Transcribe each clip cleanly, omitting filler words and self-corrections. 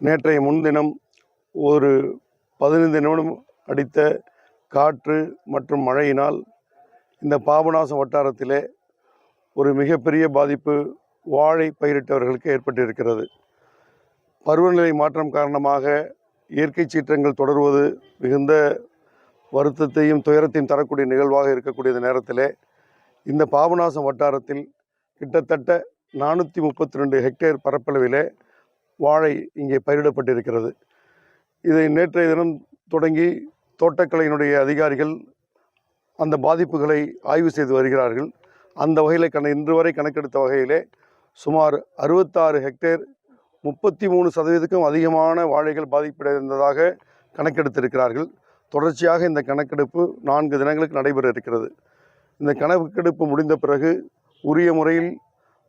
நேற்றைய முன்தினம் ஒரு 15 நிமிடம் அடித்த காற்று மற்றும் மழையினால் இந்த பாபநாசம் வட்டாரத்திலே ஒரு மிகப்பெரிய பாதிப்பு வாழை பயிரிட்டவர்களுக்கு ஏற்பட்டிருக்கிறது. பருவநிலை மாற்றம் காரணமாக இயற்கை சீற்றங்கள் தொடர்வது மிகுந்த வருத்தத்தையும் துயரத்தையும் தரக்கூடிய நிகழ்வாக இருக்கக்கூடிய நேரத்திலே இந்த பாபநாசம் வட்டாரத்தில் கிட்டத்தட்ட 432 ஹெக்டேர் பரப்பளவிலே வாழை இங்கே பயிரிடப்பட்டிருக்கிறது. இதை நேற்றைய தினம் தொடங்கி தோட்டக்கலையினுடைய அதிகாரிகள் அந்த பாதிப்புகளை ஆய்வு செய்து வருகிறார்கள். அந்த வகையில் இன்று வரை கணக்கெடுத்த வகையிலே சுமார் 66 ஹெக்டேர் 33% அதிகமான வாழைகள் பாதிப்படைந்ததாக கணக்கெடுத்திருக்கிறார்கள். தொடர்ச்சியாக இந்த கணக்கெடுப்பு 4 தினங்களுக்கு நடைபெற இருக்கிறது. இந்த கணக்கெடுப்பு முடிந்த பிறகு உரிய முறையில்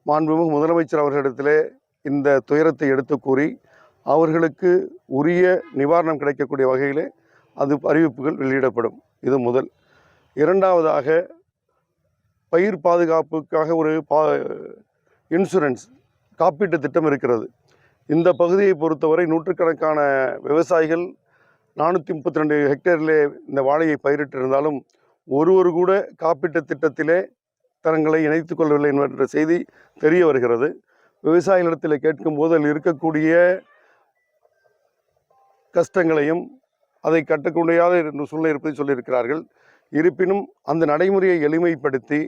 மாண்புமிகு முதலமைச்சர் அவர்களிடத்திலே இந்த துயரத்தை எடுத்து கூறி அவர்களுக்கு உரிய நிவாரணம் கிடைக்கக்கூடிய வகையிலே அது அறிவிப்புகள் வெளியிடப்படும். இது முதல். இரண்டாவதாக, பயிர் பாதுகாப்புக்காக ஒரு இன்சூரன்ஸ் காப்பீட்டு திட்டம் இருக்கிறது. இந்த பகுதியை பொறுத்தவரை நூற்றுக்கணக்கான விவசாயிகள் 432 ஹெக்டேரிலே இந்த வாழையை பயிரிட்டிருந்தாலும் ஒருவர் கூட காப்பீட்டு திட்டத்திலே தங்களை இணைத்துக் கொள்ளவில்லை என்ற செய்தி தெரிய வருகிறது. விவசாயிகளிடத்தில் கேட்கும்போது அதில் இருக்கக்கூடிய கஷ்டங்களையும் அதை கட்டக்க முடியாத சூழ்நிலை இருப்பதை சொல்லியிருக்கிறார்கள். இருப்பினும் அந்த நடைமுறையை எளிமைப்படுத்தி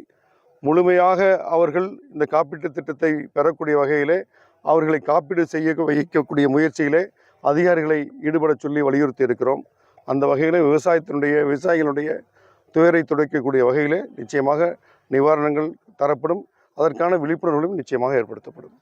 முழுமையாக அவர்கள் இந்த காப்பீட்டு திட்டத்தை பெறக்கூடிய வகையிலே அவர்களை காப்பீடு செய்ய வைக்கக்கூடிய முயற்சியிலே அதிகாரிகளை ஈடுபட சொல்லி வலியுறுத்தி இருக்கிறோம். அந்த வகையில் விவசாயிகளுடைய துயரை துடைக்கக்கூடிய வகையிலே நிச்சயமாக நிவாரணங்கள் தரப்படும். அதற்கான விழிப்புணர்வுகளும் நிச்சயமாக ஏற்படுத்தப்படும்.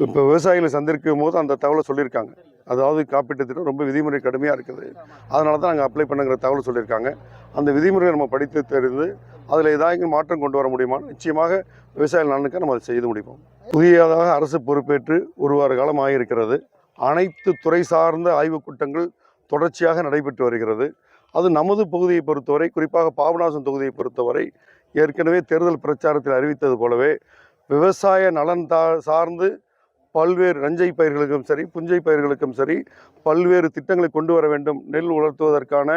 இப்போ விவசாயிகளை சந்திக்கும் போது அந்த தகவலை சொல்லியிருக்காங்க. அதாவது காப்பீட்டு திட்டம் ரொம்ப விதிமுறை கடுமையாக இருக்குது, அதனால தான் நாங்கள் அப்ளை பண்ணுங்கிற தகவலை சொல்லியிருக்காங்க. அந்த விதிமுறையை நம்ம படித்து தெரிந்து அதில் ஏதாவது மாற்றம் கொண்டு வர முடியுமா? நிச்சயமாக விவசாயிகள் நலனுக்கு நம்ம அதை செய்து முடிப்போம். புதியதாக அரசு பொறுப்பேற்று ஒரு வார காலம் ஆகியிருக்கிறது. அனைத்து துறை சார்ந்த ஆய்வுக் கூட்டங்கள் தொடர்ச்சியாக நடைபெற்று வருகிறது. அது நமது பகுதியை பொறுத்தவரை, குறிப்பாக பாபநாசம் தொகுதியை பொறுத்தவரை ஏற்கனவே தேர்தல் பிரச்சாரத்தில் அறிவித்தது போலவே விவசாய நலன் சார்ந்து பல்வேறு நஞ்சை பயிர்களுக்கும் சரி புஞ்சை பயிர்களுக்கும் சரி பல்வேறு திட்டங்களை கொண்டு வர வேண்டும். நெல் உலர்த்துவதற்கான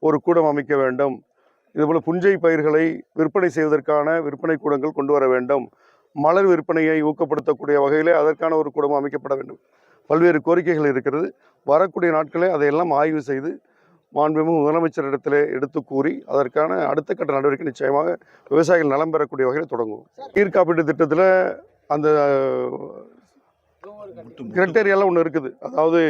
ஒரு கூடம் அமைக்க வேண்டும். இதுபோல் புஞ்சை பயிர்களை விற்பனை செய்வதற்கான விற்பனை கூடங்கள் கொண்டு வர வேண்டும். மலர் விற்பனையை ஊக்கப்படுத்தக்கூடிய வகையிலே அதற்கான ஒரு கூடம் அமைக்கப்பட வேண்டும். பல்வேறு கோரிக்கைகள் இருக்கிறது. வரக்கூடிய நாட்களே அதையெல்லாம் ஆய்வு செய்து மாண்புமிகு முதலமைச்சரிடத்திலே எடுத்து கூறி அதற்கான அடுத்த கட்ட நடவடிக்கை நிச்சயமாக விவசாயிகள் நலம் பெறக்கூடிய வகையில் தொடங்குவோம். பயிர் காப்பீட்டு திட்டத்தில் அந்த கிரைட்டீரியாலாம் ஒன்று இருக்குது. அதாவது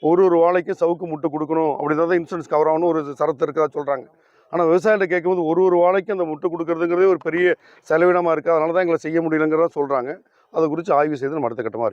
ஒரு வாழைக்கு சவுக்கு முட்டு கொடுக்கணும், அப்படி தான் இன்சூரன்ஸ் கவர் ஆகணும் ஒரு சரத்து இருக்கிறதா சொல்கிறாங்க. ஆனால் விவசாயிகிட்ட கேட்கும்போது ஒரு வாழைக்கு அந்த முட்டு கொடுக்கறதுங்கிறதே ஒரு பெரிய செலவினமாக இருக்குது, அதனால தான் எங்களை செய்ய முடியலைங்கிறதா சொல்கிறாங்க. அதை குறித்து ஆய்வு செய்து நம்ம அடுத்த கட்டமாக